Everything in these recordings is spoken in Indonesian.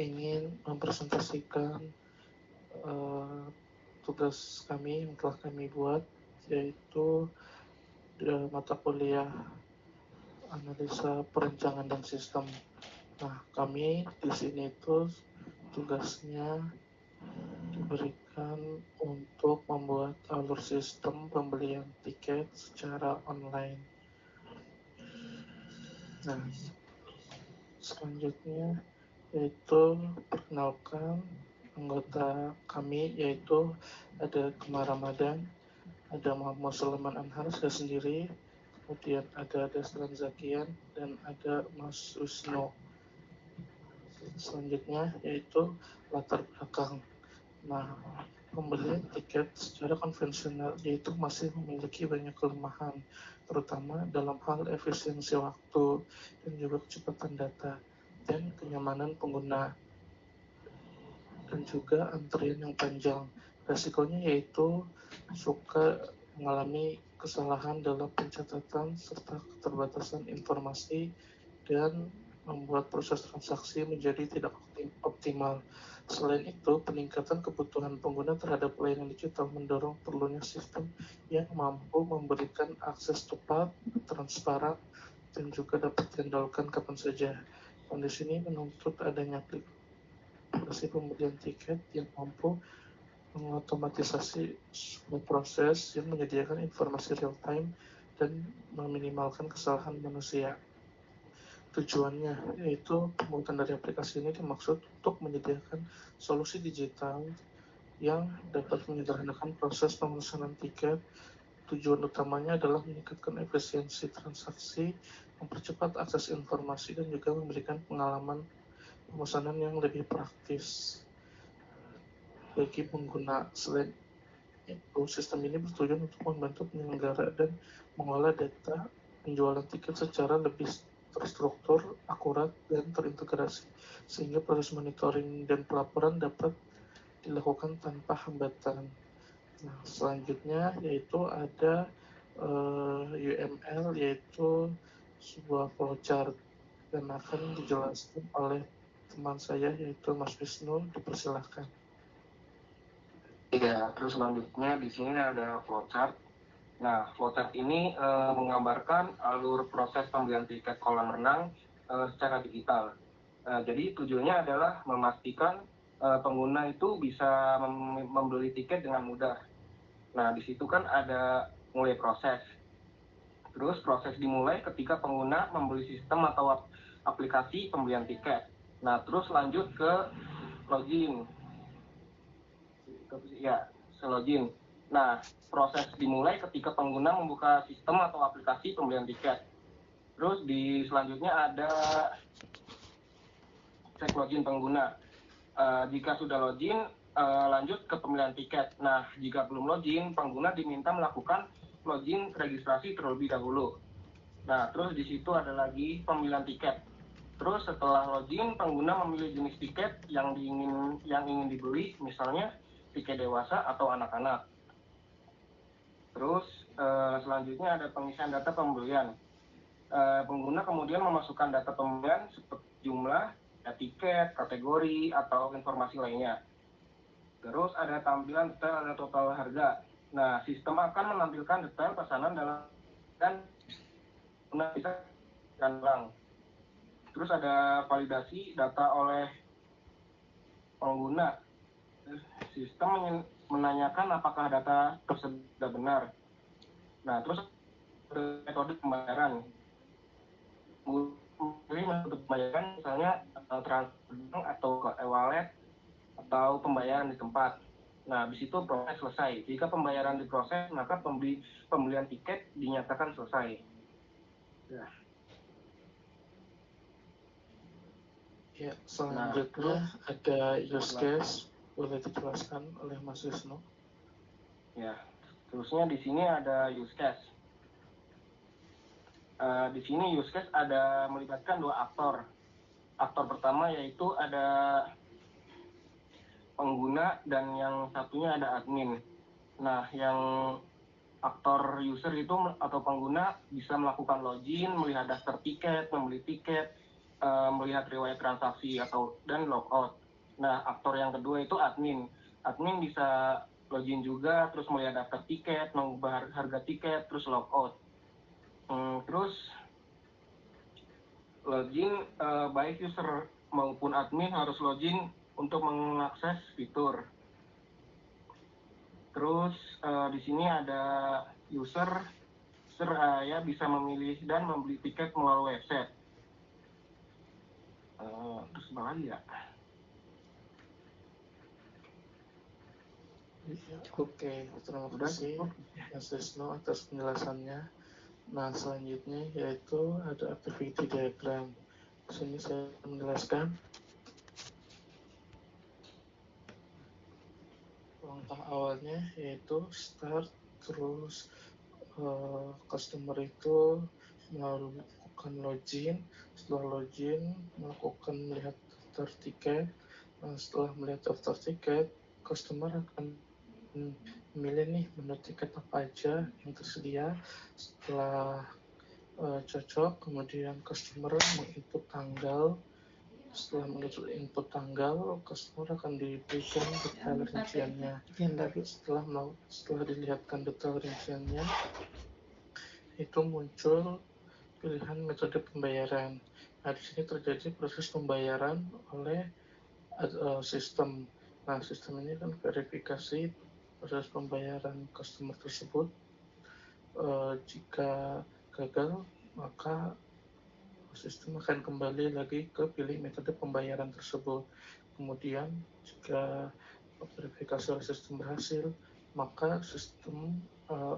ingin mempresentasikan tugas kami yang telah kami buat, yaitu mata kuliah analisa perencanaan dan sistem. Nah, kami di sini itu tugasnya diberikan untuk membuat alur sistem pembelian tiket secara online. Nah, selanjutnya yaitu perkenalkan anggota kami, yaitu ada Kemar Ramadan, ada Muhammad Sulaiman Anhar, saya sendiri, kemudian ada Desran Zakian, dan ada Mas Wisnu. Selanjutnya yaitu latar belakang. Nah, pembelian tiket secara konvensional yaitu masih memiliki banyak kelemahan, terutama dalam hal efisiensi waktu dan juga kecepatan data dan kenyamanan pengguna, dan juga antrian yang panjang. Resikonya yaitu suka mengalami kesalahan dalam pencatatan serta keterbatasan informasi dan membuat proses transaksi menjadi tidak optimal. Selain itu, peningkatan kebutuhan pengguna terhadap layanan digital mendorong perlunya sistem yang mampu memberikan akses cepat, transparan, dan juga dapat diandalkan kapan saja. Kondisi ini menuntut adanya aplikasi pembelian tiket yang mampu mengotomatisasi semua proses yang menyediakan informasi real time dan meminimalkan kesalahan manusia. Tujuannya yaitu pembuatan dari aplikasi ini dimaksud untuk menyediakan solusi digital yang dapat menyederhanakan proses pemesanan tiket. Tujuan utamanya adalah meningkatkan efisiensi transaksi, mempercepat akses informasi, dan juga memberikan pengalaman pemesanan yang lebih praktis bagi pengguna. Selain itu, sistem ini bertujuan untuk membantu penyelenggara dan mengolah data penjualan tiket secara lebih terstruktur, akurat, dan terintegrasi, sehingga proses monitoring dan pelaporan dapat dilakukan tanpa hambatan. Nah, selanjutnya yaitu ada UML, yaitu sebuah flowchart, dan akan dijelaskan oleh teman saya yaitu Mas Wisnu. Dipersilahkan. Ya, terus selanjutnya di sini ada flowchart. Nah, flowchart ini menggambarkan alur proses pembelian tiket kolam renang secara digital. Jadi tujuannya adalah memastikan pengguna itu bisa membeli tiket dengan mudah. Nah, di situ kan ada mulai proses. Terus proses dimulai ketika pengguna membeli sistem atau aplikasi pembelian tiket. Nah, terus lanjut ke login. Ya, login. Nah, proses dimulai ketika pengguna membuka sistem atau aplikasi pembelian tiket. Terus di selanjutnya ada cek login pengguna. Jika sudah login, lanjut ke pembelian tiket. Nah, jika belum login, pengguna diminta melakukan login registrasi terlebih dahulu. Nah, terus di situ ada lagi pembelian tiket. Terus setelah login, pengguna memilih jenis tiket yang ingin dibeli, misalnya tiket dewasa atau anak-anak. Terus selanjutnya ada pengisian data pembelian. Pengguna kemudian memasukkan data pembelian seperti jumlah, tiket, kategori, atau informasi lainnya. Terus ada tampilan detail dan total harga. Nah, sistem akan menampilkan detail pesanan dalam dan bisa ulang. Terus ada validasi data oleh pengguna. Sistem menanyakan apakah data tersebut sudah benar. Nah, terus metode pembayaran. Metode pembayaran misalnya transfer atau e-wallet atau pembayaran di tempat. Nah, di situ proses selesai. Jika pembayaran diproses, maka pembelian tiket dinyatakan selesai. Ya. Ya, selanjutnya ada use case, boleh dijelaskan oleh Mas Wisnu. Ya, terusnya di sini ada use case. Di sini use case ada melibatkan dua aktor. Aktor pertama yaitu ada pengguna dan yang satunya ada admin. Nah, yang aktor user itu atau pengguna bisa melakukan login, melihat daftar tiket, membeli tiket, melihat riwayat transaksi dan logout. Nah, aktor yang kedua itu admin. Admin bisa login juga, terus melihat daftar tiket, mengubah harga tiket, terus logout. Terus login, baik user maupun admin harus login untuk mengakses fitur. Terus di sini ada user ya bisa memilih dan membeli tiket melalui website. Terus apa lagi ya? Ya, oke. Terima kasih Mas Wisnu atas penjelasannya. Nah, selanjutnya yaitu ada activity diagram. Di sini saya menjelaskan langkah awalnya yaitu start, terus customer itu melakukan login. Setelah login, melakukan melihat daftar tiket. Nah, setelah melihat daftar tiket, customer akan memilih nih menu tiket apa aja yang tersedia. Setelah cocok, kemudian customer menginput tanggal. Setelah menginput tanggal, customer akan diberikan detail rinciannya. Setelah dilihatkan detail rinciannya, itu muncul pilihan metode pembayaran. Nah, di sini terjadi proses pembayaran oleh sistem. Nah, sistem ini kan verifikasi proses pembayaran customer tersebut. Jika gagal, maka sistem akan kembali lagi ke pilih metode pembayaran tersebut. Kemudian, jika verifikasi oleh sistem berhasil, maka sistem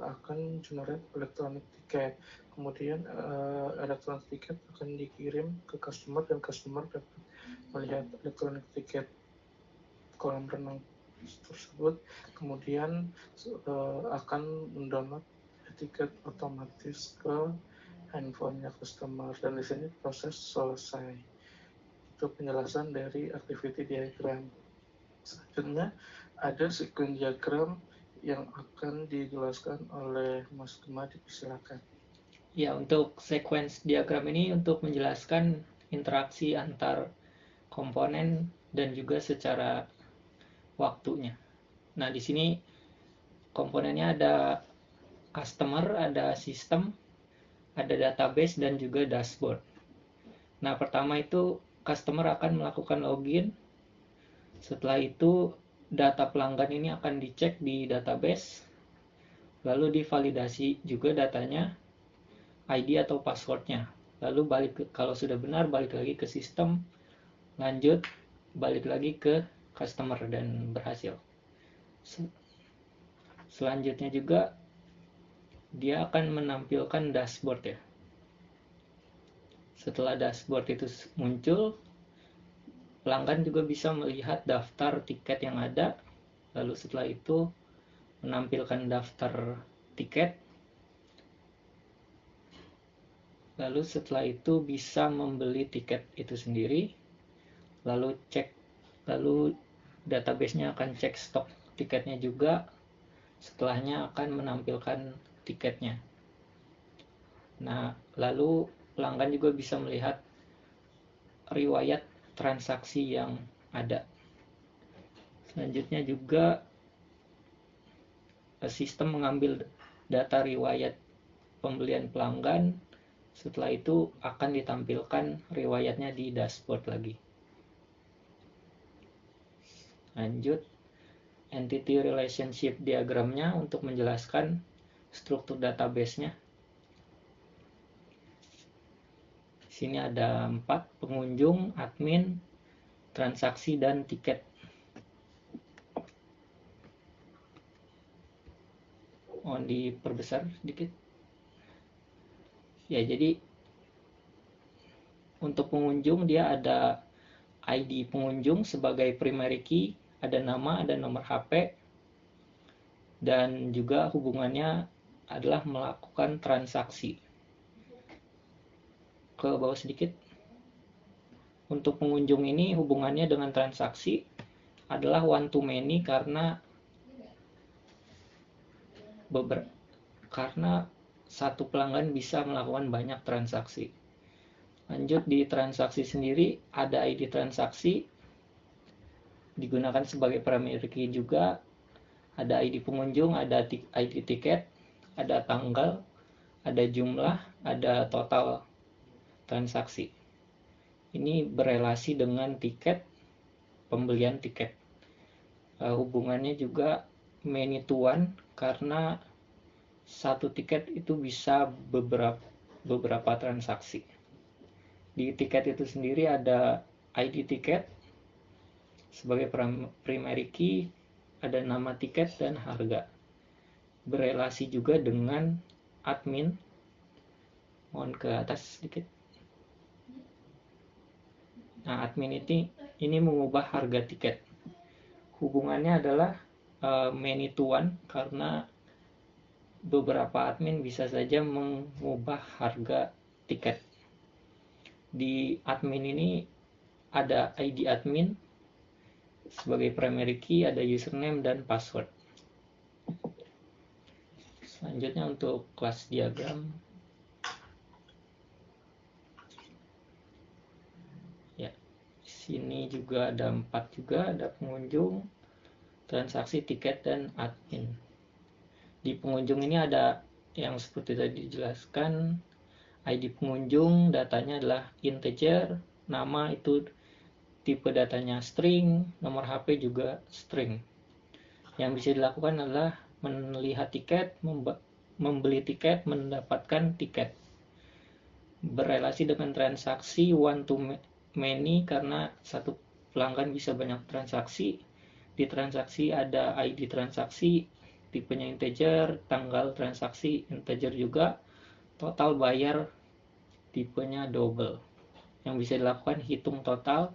akan generate electronic ticket. Kemudian electronic ticket akan dikirim ke customer dan customer dapat melihat electronic ticket kolam renang tersebut. Kemudian akan mendownload tiket otomatis ke handphonenya customer, dan di sini proses selesai. Itu penjelasan dari activity diagram. Selanjutnya ada sequence diagram yang akan dijelaskan oleh Mas Gema, dipersilakan. Ya, untuk sequence diagram ini untuk menjelaskan interaksi antar komponen dan juga secara waktunya. Nah, di sini komponennya ada customer, ada sistem, ada database, dan juga dashboard. Nah, pertama itu customer akan melakukan login. Setelah itu data pelanggan ini akan dicek di database, lalu divalidasi juga datanya, ID atau passwordnya. Lalu kalau sudah benar, balik lagi ke sistem, lanjut balik lagi ke customer dan berhasil. Selanjutnya juga dia akan menampilkan dashboard ya. Setelah dashboard itu muncul, pelanggan juga bisa melihat daftar tiket yang ada. Lalu setelah itu menampilkan daftar tiket. Lalu setelah itu bisa membeli tiket itu sendiri. Lalu database-nya akan cek stok tiketnya juga. Setelahnya akan menampilkan tiketnya. Nah, lalu pelanggan juga bisa melihat riwayat transaksi yang ada. Selanjutnya juga sistem mengambil data riwayat pembelian pelanggan. Setelah itu akan ditampilkan riwayatnya di dashboard lagi. Lanjut, entity relationship diagramnya untuk menjelaskan struktur database-nya. Di sini ada 4, pengunjung, admin, transaksi, dan tiket. Mohon diperbesar sedikit. Ya, jadi untuk pengunjung dia ada ID pengunjung sebagai primary key, ada nama, ada nomor HP, dan juga hubungannya adalah melakukan transaksi. Ke bawah sedikit. Untuk pengunjung ini hubungannya dengan transaksi adalah one to many karena satu pelanggan bisa melakukan banyak transaksi. Lanjut di transaksi sendiri, ada ID transaksi, digunakan sebagai primary key juga, ada ID pengunjung, ada ID tiket, ada tanggal, ada jumlah, ada total transaksi. Ini berelasi dengan tiket, pembelian tiket. Hubungannya juga many to one, karena satu tiket itu bisa beberapa transaksi. Di tiket itu sendiri ada ID tiket sebagai primary key, ada nama tiket dan harga. Berelasi juga dengan admin. Mohon ke atas sedikit. Nah, admin ini mengubah harga tiket. Hubungannya adalah many to one, karena beberapa admin bisa saja mengubah harga tiket. Di admin ini ada ID admin sebagai primary key, ada username dan password. Selanjutnya untuk kelas diagram. Ya, di sini juga ada 4 juga, ada pengunjung, transaksi, tiket, dan admin. Di pengunjung ini ada yang seperti tadi dijelaskan, ID pengunjung, datanya adalah integer, nama itu tipe datanya string, nomor HP juga string. Yang bisa dilakukan adalah melihat tiket, membeli tiket, mendapatkan tiket. Berelasi dengan transaksi one to many, karena satu pelanggan bisa banyak transaksi. Di transaksi ada ID transaksi, tipenya integer, tanggal transaksi integer juga, total bayar tipenya double. Yang bisa dilakukan hitung total,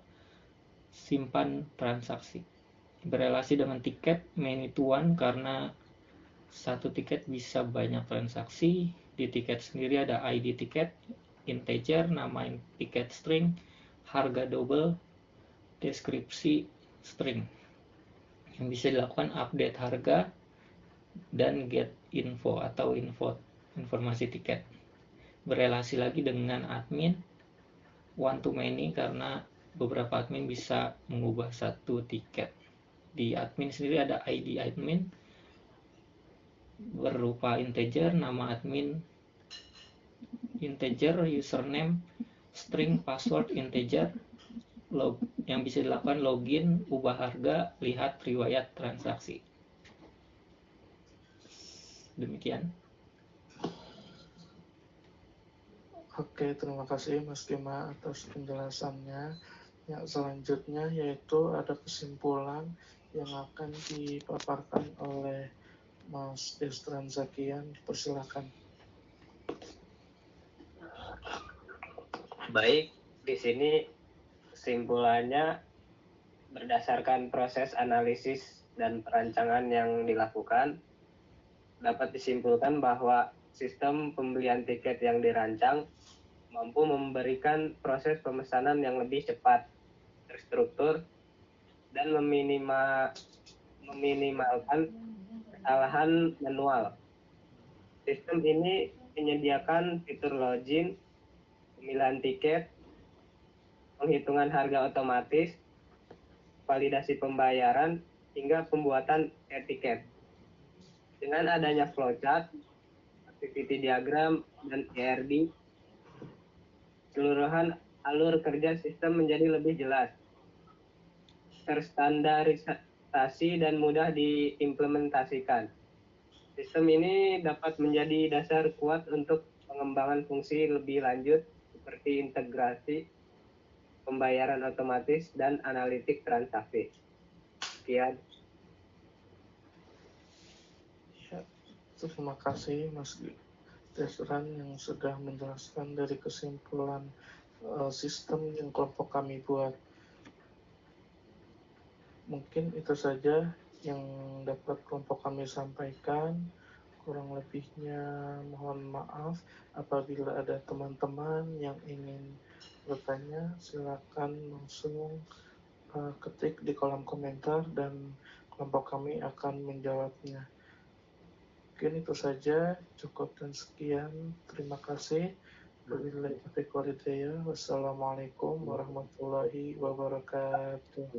simpan transaksi. Berelasi dengan tiket many to one, karena satu tiket bisa banyak transaksi. Di tiket sendiri ada ID tiket integer, nama tiket string, harga double, deskripsi string. Yang bisa dilakukan update harga dan get info atau informasi tiket. Berelasi lagi dengan admin one to many, karena beberapa admin bisa mengubah satu tiket. Di admin sendiri ada ID admin berupa integer, nama admin integer, username string, password integer. Yang bisa dilakukan login, ubah harga, lihat riwayat transaksi. Demikian. Oke, terima kasih Mas Bima atas penjelasannya. Yang selanjutnya yaitu ada kesimpulan yang akan dipaparkan oleh Mas Destran Zakian. Persilakan. Baik, di sini kesimpulannya berdasarkan proses analisis dan perancangan yang dilakukan, dapat disimpulkan bahwa sistem pembelian tiket yang dirancang mampu memberikan proses pemesanan yang lebih cepat, terstruktur, dan meminimalkan kesalahan manual. Sistem ini menyediakan fitur login, pemilihan tiket, penghitungan harga otomatis, validasi pembayaran, hingga pembuatan e-tiket. Dengan adanya flowchart, activity diagram, dan ERD, keseluruhan alur kerja sistem menjadi lebih jelas, terstandarisasi, dan mudah diimplementasikan. Sistem ini dapat menjadi dasar kuat untuk pengembangan fungsi lebih lanjut seperti integrasi, pembayaran otomatis, dan analitik transaksi. Sekian. Ya, terima kasih Mas Desran yang sudah menjelaskan dari kesimpulan sistem yang kelompok kami buat. Mungkin itu saja yang dapat kelompok kami sampaikan. Kurang lebihnya mohon maaf. Apabila ada teman-teman yang ingin bertanya, silakan langsung ketik di kolom komentar dan kelompok kami akan menjawabnya. Mungkin itu saja, cukup dan sekian. Terima kasih. Wabillahi taufiq wal hidayah. Wassalamualaikum warahmatullahi wabarakatuh.